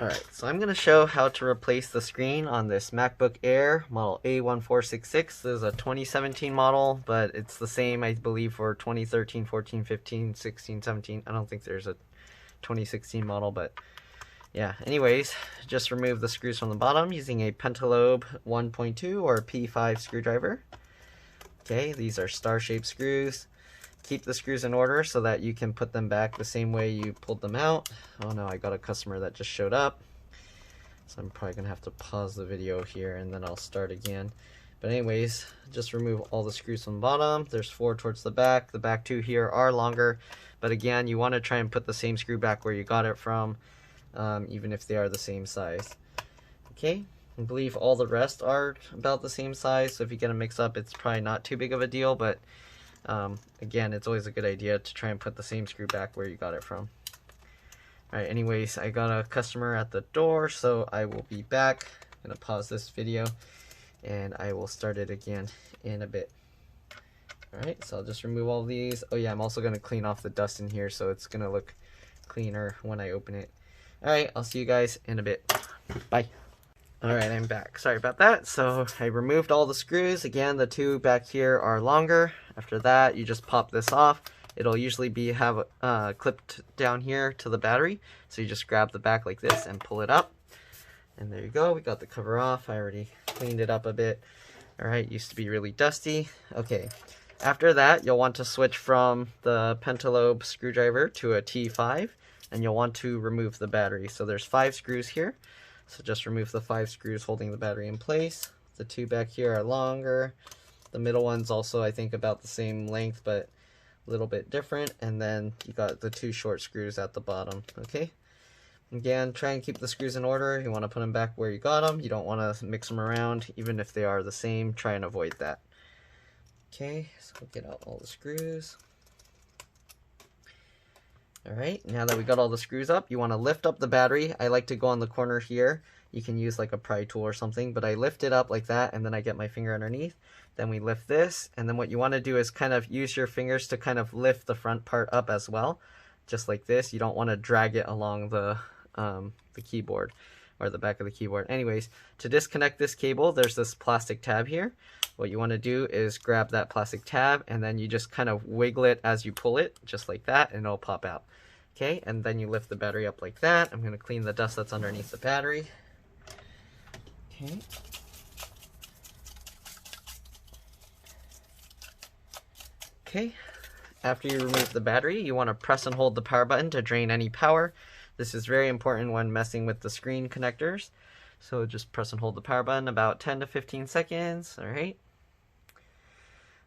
Alright, so I'm going to show how to replace the screen on this MacBook Air model A1466. This is a 2017 model, but it's the same, I believe, for 2013, 14, 15, 16, 17. I don't think there's a 2016 model, but yeah. Anyways, just remove the screws from the bottom using a pentalobe 1.2 or P5 screwdriver. Okay, these are star-shaped screws. Keep the screws in order so that you can put them back the same way you pulled them out. Oh no, I got a customer that just showed up, so I'm probably gonna have to pause the video here and then I'll start again. But anyways, just remove all the screws from the bottom. There's 4 towards the back. The back 2 here are longer, but again, you want to try and put the same screw back where you got it from, even if they are the same size. Okay, I believe all the rest are about the same size, so if you get them mixed up, it's probably not too big of a deal, but again, it's always a good idea to try and put the same screw back where you got it from. Alright, anyways, I got a customer at the door, so I will be back. I'm going to pause this video and I will start it again in a bit. Alright, so I'll just remove all these. Oh yeah, I'm also going to clean off the dust in here so it's going to look cleaner when I open it. Alright, I'll see you guys in a bit. Bye. Alright, I'm back. Sorry about that. So I removed all the screws. Again, the 2 back here are longer. After that, you just pop this off. It'll usually have clipped down here to the battery. So you just grab the back like this and pull it up. And there you go. We got the cover off. I already cleaned it up a bit. Alright, used to be really dusty. Okay. After that, you'll want to switch from the pentalobe screwdriver to a T5. And you'll want to remove the battery. So there's 5 screws here. So just remove the 5 screws holding the battery in place. The 2 back here are longer. The middle one's also, I think, about the same length, but a little bit different. And then you got the 2 short screws at the bottom, okay? Again, try and keep the screws in order. You want to put them back where you got them. You don't want to mix them around, even if they are the same. Try and avoid that. Okay, so we'll get out all the screws. Alright, now that we got all the screws up, you want to lift up the battery. I like to go on the corner here. You can use like a pry tool or something, but I lift it up like that, and then I get my finger underneath. Then we lift this, and then what you want to do is kind of use your fingers to kind of lift the front part up as well, just like this. You don't want to drag it along the keyboard or the back of the keyboard. Anyways, to disconnect this cable, there's this plastic tab here. What you want to do is grab that plastic tab, and then you just kind of wiggle it as you pull it, just like that, and it'll pop out. Okay, and then you lift the battery up like that. I'm going to clean the dust that's underneath the battery. Okay. Okay, after you remove the battery, you want to press and hold the power button to drain any power. This is very important when messing with the screen connectors. So just press and hold the power button about 10 to 15 seconds. Alright.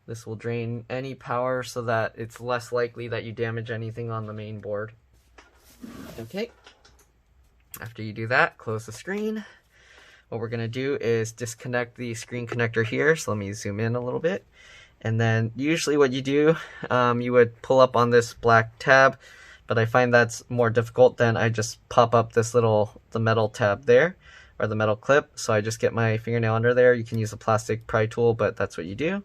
This will drain any power so that it's less likely that you damage anything on the main board. Okay. After you do that, close the screen. What we're going to do is disconnect the screen connector here. So let me zoom in a little bit. And then usually what you do, you would pull up on this black tab, but I find that's more difficult. Then I just pop up this the metal tab there, or the metal clip. So I just get my fingernail under there. You can use a plastic pry tool, but that's what you do.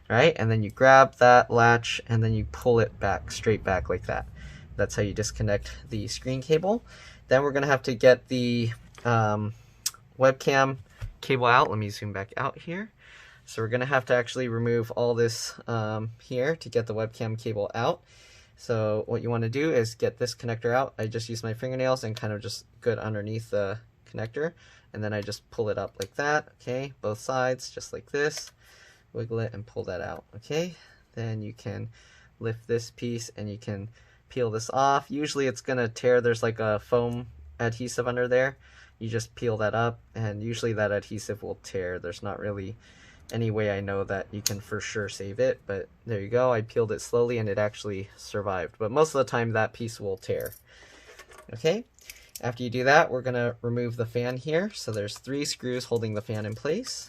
Right? And then you grab that latch and then you pull it back, straight back like that. That's how you disconnect the screen cable. Then we're going to have to get the webcam cable out. Let me zoom back out here. So we're going to have to actually remove all this here to get the webcam cable out. So what you want to do is get this connector out. I just use my fingernails and kind of just get underneath the connector. And then I just pull it up like that. Okay, both sides, just like this. Wiggle it and pull that out. Okay, then you can lift this piece and you can peel this off. Usually it's going to tear. There's like a foam adhesive under there. You just peel that up and usually that adhesive will tear. There's not really any way I know that you can for sure save it, but there you go. I peeled it slowly and it actually survived, but most of the time that piece will tear. Okay, after you do that, we're going to remove the fan here. So there's 3 screws holding the fan in place.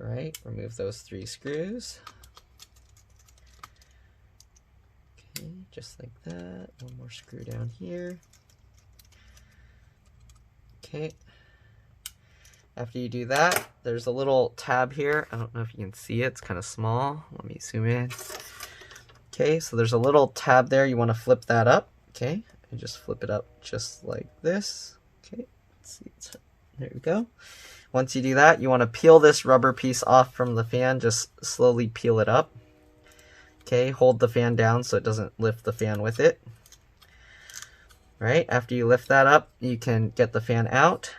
All right, remove those 3 screws. Okay, just like that. One more screw down here. Okay. After you do that, there's a little tab here. I don't know if you can see it. It's kind of small. Let me zoom in. Okay, so there's a little tab there. You want to flip that up. Okay, You just flip it up just like this. Okay, let's see. There we go. Once you do that, you want to peel this rubber piece off from the fan. Just slowly peel it up. Okay, hold the fan down so it doesn't lift the fan with it. Right, after you lift that up, you can get the fan out.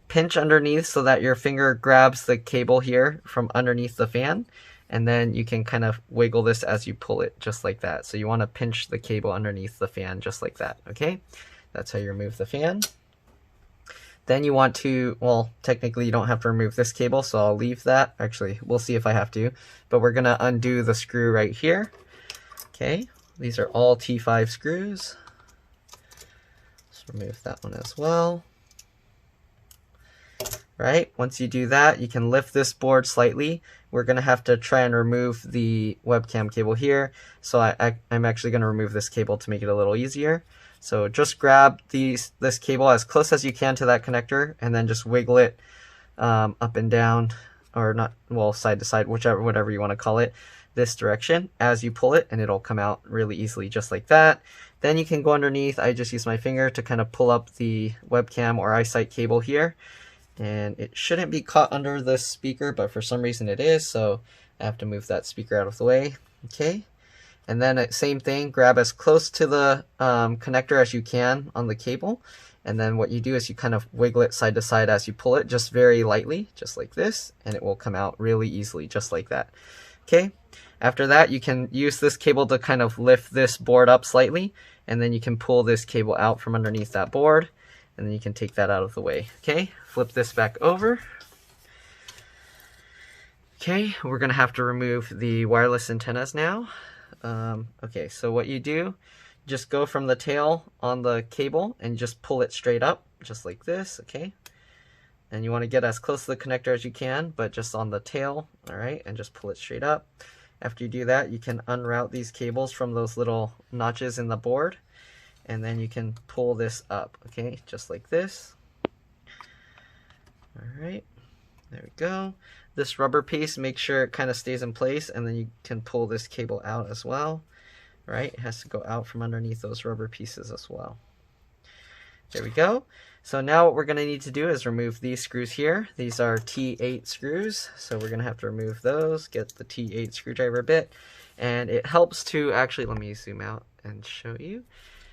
Pinch underneath so that your finger grabs the cable here from underneath the fan. And then you can kind of wiggle this as you pull it, just like that. So you want to pinch the cable underneath the fan, just like that, okay? That's how you remove the fan. Then you want to, well, technically you don't have to remove this cable, so I'll leave that. Actually, we'll see if I have to. But we're going to undo the screw right here. Okay, these are all T5 screws. Let's remove that one as well. Right, once you do that, you can lift this board slightly. We're going to have to try and remove the webcam cable here. So I'm actually going to remove this cable to make it a little easier. So just grab this cable as close as you can to that connector, and then just wiggle it up and down, or not, well, side to side, whatever you want to call it, this direction as you pull it, and it'll come out really easily just like that. Then you can go underneath. I just use my finger to kind of pull up the webcam or eyesight cable here. And it shouldn't be caught under the speaker, but for some reason it is, so I have to move that speaker out of the way. Okay, and then same thing, grab as close to the connector as you can on the cable, and then what you do is you kind of wiggle it side to side as you pull it, just very lightly, just like this, and it will come out really easily, just like that. Okay, after that you can use this cable to kind of lift this board up slightly, and then you can pull this cable out from underneath that board. And then you can take that out of the way. Okay, flip this back over. Okay, we're gonna have to remove the wireless antennas now. Okay, so what you do, just go from the tail on the cable and just pull it straight up, just like this, okay? And you wanna get as close to the connector as you can, but just on the tail, all right? And just pull it straight up. After you do that, you can unroute these cables from those little notches in the board. And then you can pull this up, okay, just like this. All right, there we go. This rubber piece, make sure it kind of stays in place, and then you can pull this cable out as well, right? It has to go out from underneath those rubber pieces as well. There we go. So now what we're gonna need to do is remove these screws here. These are T8 screws, so we're gonna have to remove those, get the T8 screwdriver bit, and it helps to actually, let me zoom out and show you.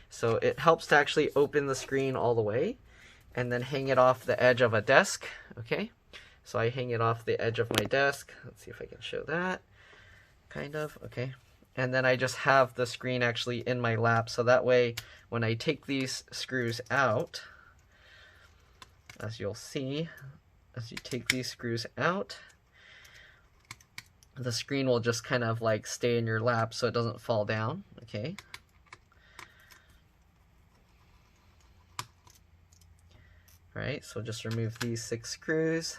So it helps to actually open the screen all the way and then hang it off the edge of a desk, okay? So I hang it off the edge of my desk. Let's see if I can show that, kind of, okay? And then I just have the screen actually in my lap, so that way when I take these screws out, as you'll see, as you take these screws out, the screen will just kind of like stay in your lap so it doesn't fall down, okay? Right, so just remove these 6 screws,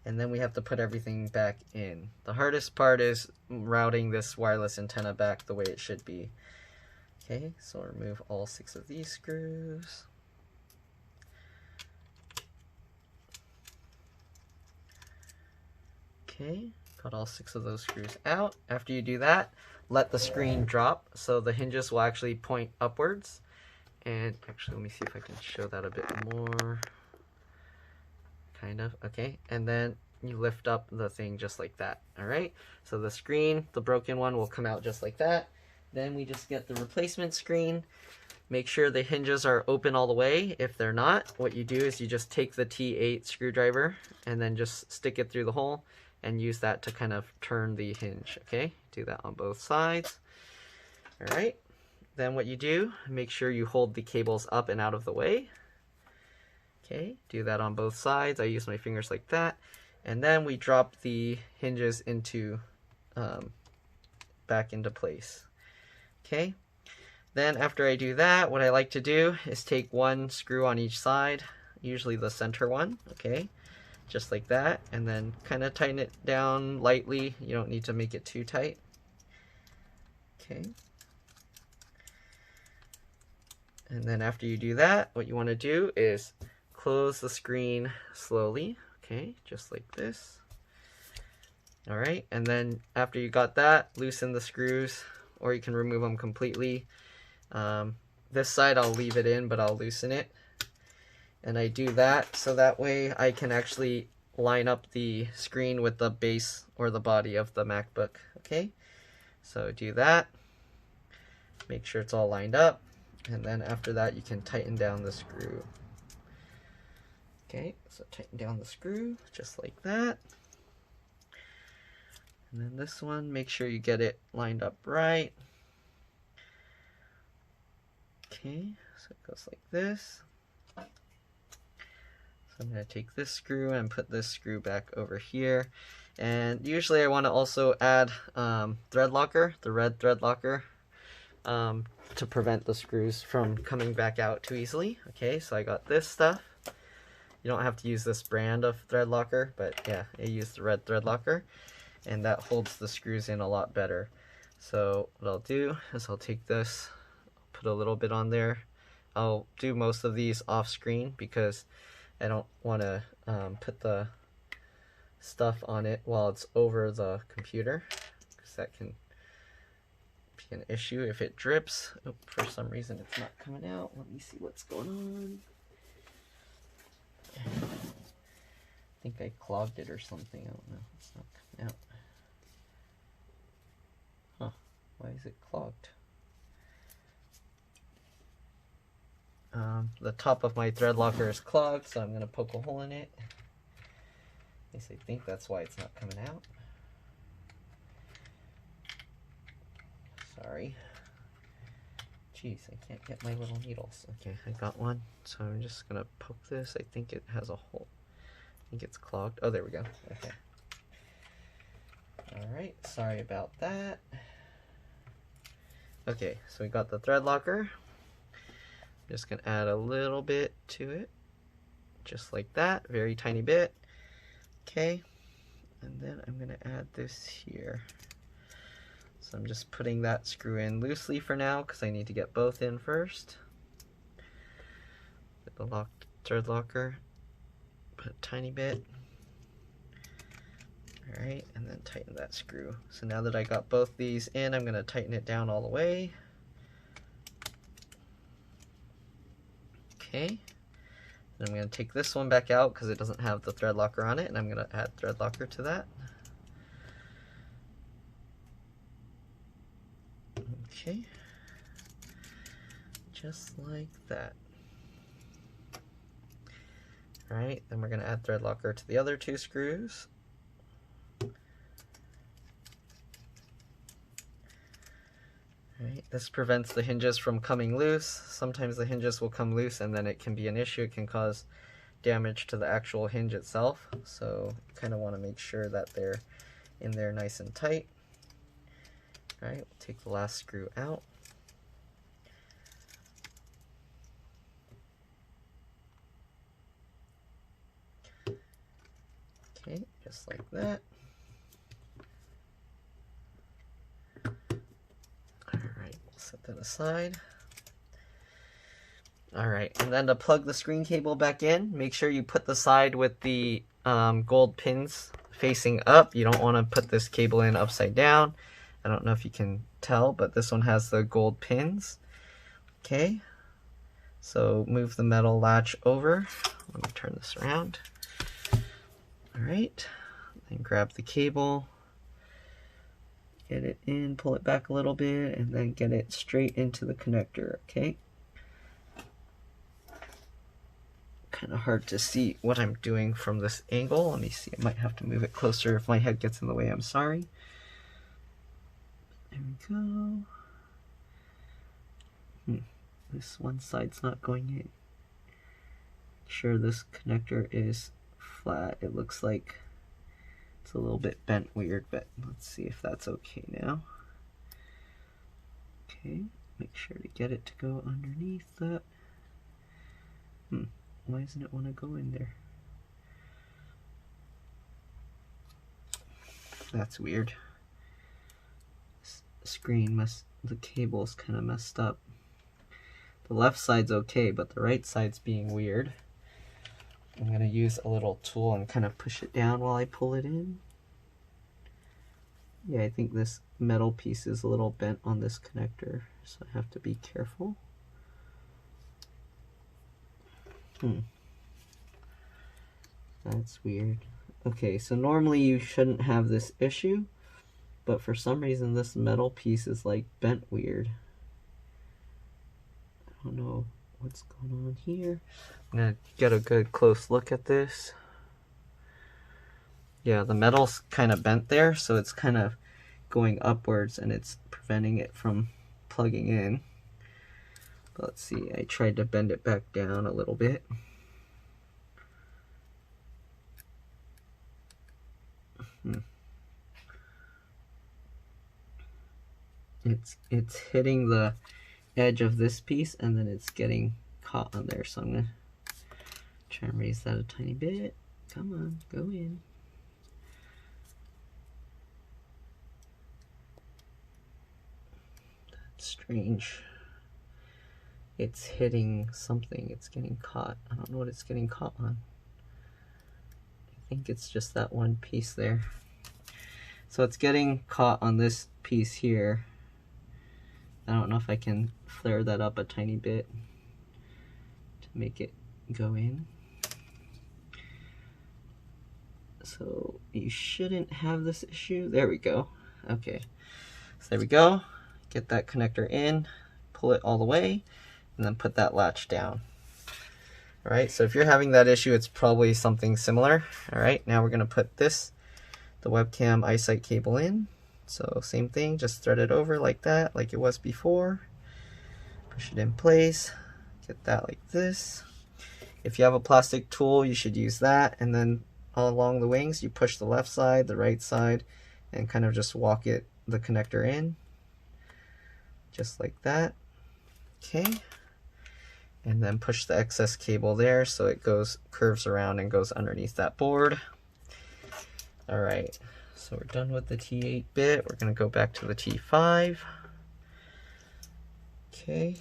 and then we have to put everything back in. The hardest part is routing this wireless antenna back the way it should be. Okay, so remove all 6 of these screws. Okay, got all 6 of those screws out. After you do that, let the screen drop so the hinges will actually point upwards. And actually, let me see if I can show that a bit more. Kind of, okay. And then you lift up the thing just like that, all right? So the screen, the broken one, will come out just like that. Then we just get the replacement screen. Make sure the hinges are open all the way. If they're not, what you do is you just take the T8 screwdriver and then just stick it through the hole and use that to kind of turn the hinge, okay? Do that on both sides, all right? Then what you do, make sure you hold the cables up and out of the way. Okay, do that on both sides. I use my fingers like that. And then we drop the hinges into back into place. Okay, then after I do that, what I like to do is take one screw on each side, usually the center one, okay, just like that, and then kind of tighten it down lightly. You don't need to make it too tight. Okay. And then after you do that, what you want to do is close the screen slowly, okay, just like this. All right, and then after you got that, loosen the screws, or you can remove them completely. this side I'll leave it in, but I'll loosen it. And I do that so that way I can actually line up the screen with the base or the body of the MacBook. Okay, so do that. Make sure it's all lined up. And then after that, you can tighten down the screw. Okay, so tighten down the screw just like that. And then this one, make sure you get it lined up right. Okay, so it goes like this. So I'm going to take this screw and put this screw back over here. And usually I want to also add thread locker, the red thread locker, to prevent the screws from coming back out too easily. Okay, so I got this stuff. You don't have to use this brand of thread locker, but yeah, I use the red thread locker, and that holds the screws in a lot better. So what I'll do is I'll take this, put a little bit on there. I'll do most of these off screen because I don't want to put the stuff on it while it's over the computer, because that can be an issue if it drips. Oh, for some reason it's not coming out. Let me see what's going on. I think I clogged it or something. I don't know. It's not coming out. Huh. Why is it clogged? The top of my thread locker is clogged, so I'm going to poke a hole in it. At least I think that's why it's not coming out. Sorry. Jeez, I can't get my little needles. Okay, I got one. So I'm just going to poke this. I think it has a hole. I think it's clogged. Oh, there we go. Okay. Alright, sorry about that. Okay, so we got the thread locker. I'm just going to add a little bit to it. Just like that. Very tiny bit. Okay. And then I'm going to add this here. So I'm just putting that screw in loosely for now because I need to get both in first. Get the thread locker. Put a tiny bit. Alright, and then tighten that screw. So now that I got both these in, I'm going to tighten it down all the way. Okay. Then I'm going to take this one back out because it doesn't have the thread locker on it, and I'm going to add thread locker to that. Okay. Just like that. Alright, then we're going to add thread locker to the other two screws. Alright, this prevents the hinges from coming loose. Sometimes the hinges will come loose and then it can be an issue. It can cause damage to the actual hinge itself. So you kind of want to make sure that they're in there nice and tight. Alright, we'll take the last screw out. Okay, just like that. Alright, we'll set that aside. Alright, and then to plug the screen cable back in, make sure you put the side with the gold pins facing up. You don't want to put this cable in upside down. I don't know if you can tell, but this one has the gold pins. Okay, so move the metal latch over. Let me turn this around. Alright, then grab the cable, get it in, pull it back a little bit, and then get it straight into the connector, okay? Kind of hard to see what I'm doing from this angle. Let me see, I might have to move it closer if my head gets in the way, I'm sorry. There we go. This one side's not going in. Make sure this connector is flat. It looks like it's a little bit bent weird, but let's see if that's okay now. Okay, make sure to get it to go underneath that. Why doesn't it want to go in there? That's weird. Screen the cable's kind of messed up. The left side's okay, but the right side's being weird. I'm going to use a little tool and kind of push it down while I pull it in. Yeah, I think this metal piece is a little bent on this connector, so I have to be careful. That's weird. Okay, so normally you shouldn't have this issue, but for some reason this metal piece is like bent weird. I don't know what's going on here. I'm gonna get a good close look at this. Yeah, the metal's kind of bent there, so it's kind of going upwards and it's preventing it from plugging in. But let's see, I tried to bend it back down a little bit. It's hitting the edge of this piece and then it's getting caught on there, so I'm gonna try and raise that a tiny bit. Come on, go in. That's strange. It's hitting something, it's getting caught. I don't know what it's getting caught on. I think it's just that one piece there. So it's getting caught on this piece here. I don't know if I can flare that up a tiny bit to make it go in. So you shouldn't have this issue. There we go. Okay, so there we go. Get that connector in, pull it all the way, and then put that latch down. All right, so if you're having that issue, it's probably something similar. All right, now we're gonna put the webcam eyesight cable in. So same thing, just thread it over like that, like it was before. Push it in place, get that like this. If you have a plastic tool, you should use that, and then all along the wings, you push the left side, the right side, and kind of just walk the connector in, just like that. Okay, and then push the excess cable there so it curves around and goes underneath that board. All right, so we're done with the T8 bit. We're gonna go back to the T5. Okay,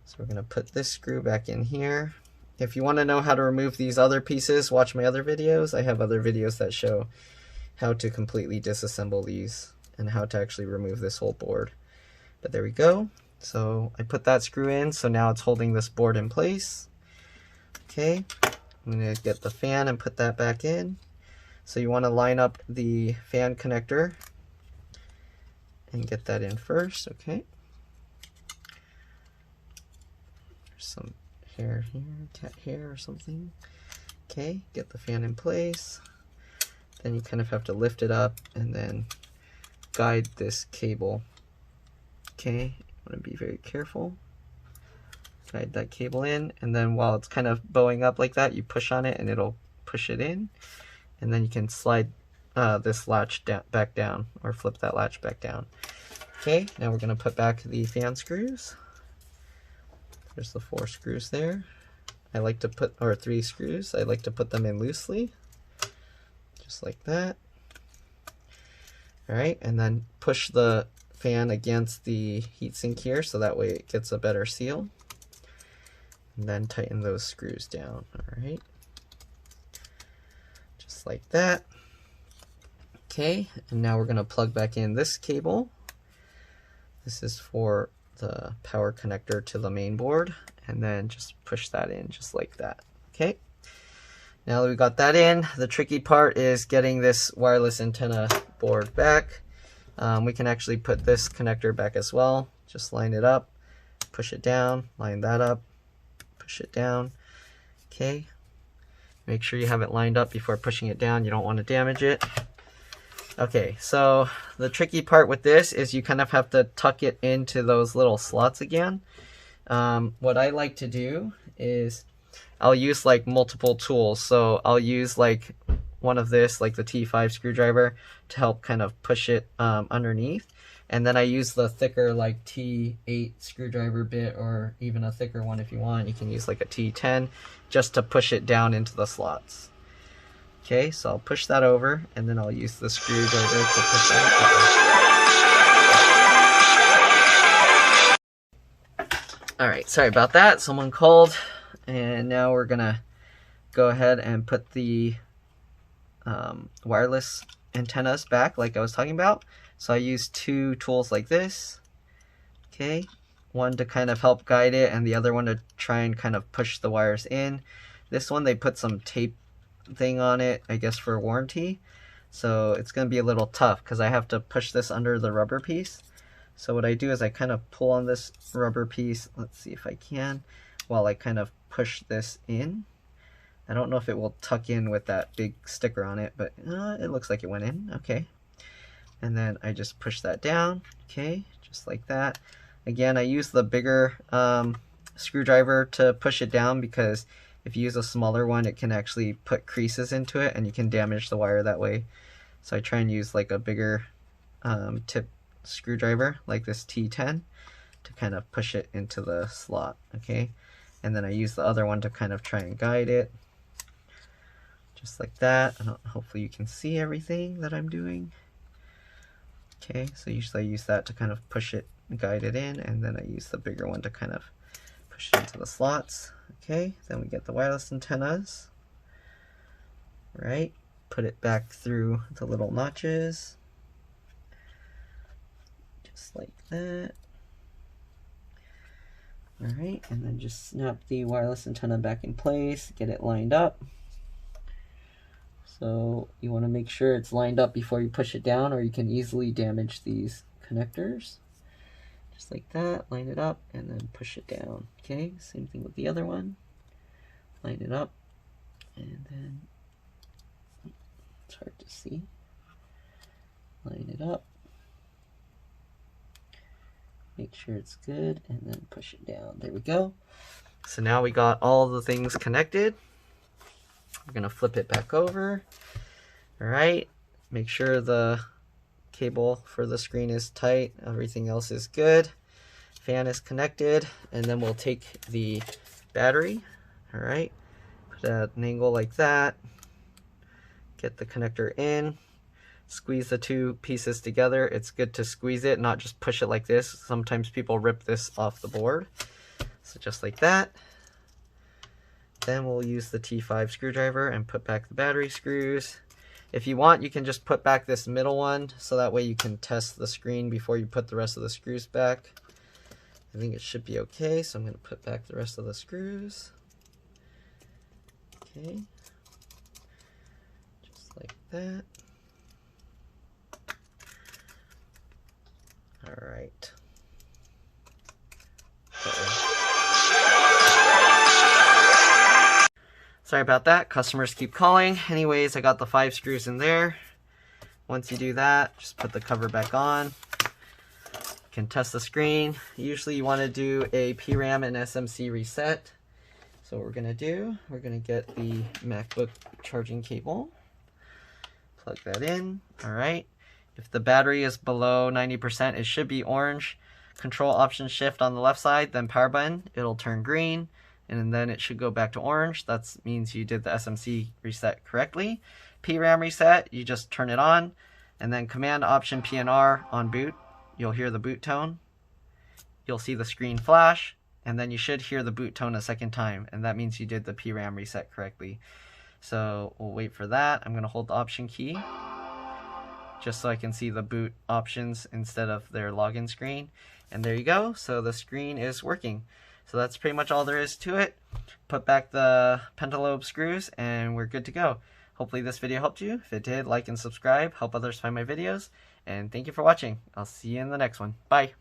so we're gonna put this screw back in here. If you want to know how to remove these other pieces, watch my other videos. I have other videos that show how to completely disassemble these and how to actually remove this whole board. But there we go. So I put that screw in, so now it's holding this board in place. Okay, I'm gonna get the fan and put that back in. So you want to line up the fan connector and get that in first. Okay, there's some hair here, cat hair or something. Okay, get the fan in place. Then you kind of have to lift it up and then guide this cable. Okay, you want to be very careful. Guide that cable in, and then while it's kind of bowing up like that, you push on it and it'll push it in. And then you can slide this latch back down, or flip that latch back down. Okay, now we're going to put back the fan screws. There's the 4 screws there. I like to put, or 3 screws, I like to put them in loosely, just like that. All right, and then push the fan against the heatsink here so that way it gets a better seal. And then tighten those screws down. All right, just like that. Okay, and now we're going to plug back in this cable. This is for the power connector to the main board, and then just push that in just like that. Okay, now that we got that in, the tricky part is getting this wireless antenna board back. We can actually put this connector back as well. Just line it up, push it down, line that up, push it down. Okay, make sure you have it lined up before pushing it down. You don't want to damage it. Okay, so the tricky part with this is you kind of have to tuck it into those little slots again. What I like to do is I'll use like multiple tools. So I'll use like one of this, like the T5 screwdriver, to help kind of push it underneath. And then I use the thicker like T8 screwdriver bit, or even a thicker one if you want. You can use like a T10 just to push it down into the slots. Okay, so I'll push that over, and then I'll use the screwdriver to push that. Alright, sorry about that. Someone called, and now we're gonna go ahead and put the wireless antennas back like I was talking about. So I use 2 tools like this. Okay, one to kind of help guide it and the other one to try and kind of push the wires in. This one they put some tape thing on it, I guess for warranty. So it's going to be a little tough because I have to push this under the rubber piece. So what I do is I kind of pull on this rubber piece, let's see if I can, while I kind of push this in. I don't know if it will tuck in with that big sticker on it, but it looks like it went in, okay. And then I just push that down, okay, just like that. Again, I use the bigger screwdriver to push it down because if you use a smaller one, it can actually put creases into it and you can damage the wire that way. So I try and use like a bigger tip screwdriver like this T10 to kind of push it into the slot, okay? And then I use the other one to kind of try and guide it, just like that. Hopefully you can see everything that I'm doing. Okay, so usually I use that to kind of push it, guide it in, and then I use the bigger one to kind of push it into the slots. Okay, then we get the wireless antennas, right? Put it back through the little notches, just like that. Alright, and then just snap the wireless antenna back in place, get it lined up. So you want to make sure it's lined up before you push it down, or you can easily damage these connectors. Just like that, line it up, and then push it down. Okay, same thing with the other one. Line it up, and then, it's hard to see. Line it up. Make sure it's good, and then push it down. There we go. So now we got all the things connected. We're going to flip it back over. Alright, make sure the cable for the screen is tight. Everything else is good. Fan is connected, and then we'll take the battery. Alright, put it at an angle like that. Get the connector in. Squeeze the two pieces together. It's good to squeeze it, not just push it like this. Sometimes people rip this off the board. So just like that. Then we'll use the T5 screwdriver and put back the battery screws. If you want, you can just put back this middle one, so that way you can test the screen before you put the rest of the screws back. I think it should be okay, so I'm going to put back the rest of the screws. Okay. Just like that. Alright. Sorry about that, customers keep calling. Anyways, I got the 5 screws in there. Once you do that, just put the cover back on. You can test the screen. Usually you want to do a PRAM and SMC reset. So what we're going to do, we're going to get the MacBook charging cable. Plug that in. Alright. If the battery is below 90%, it should be orange. Control Option Shift on the left side, then power button. It'll turn green, and then it should go back to orange. That means you did the SMC reset correctly. PRAM reset, you just turn it on, and then Command Option PNR on boot. You'll hear the boot tone. You'll see the screen flash, and then you should hear the boot tone a second time, and that means you did the PRAM reset correctly. So we'll wait for that. I'm going to hold the Option key, just so I can see the boot options instead of their login screen. And there you go. So the screen is working. So that's pretty much all there is to it. Put back the pentalobe screws and we're good to go. Hopefully this video helped you. If it did, like and subscribe. Help others find my videos. And thank you for watching. I'll see you in the next one. Bye.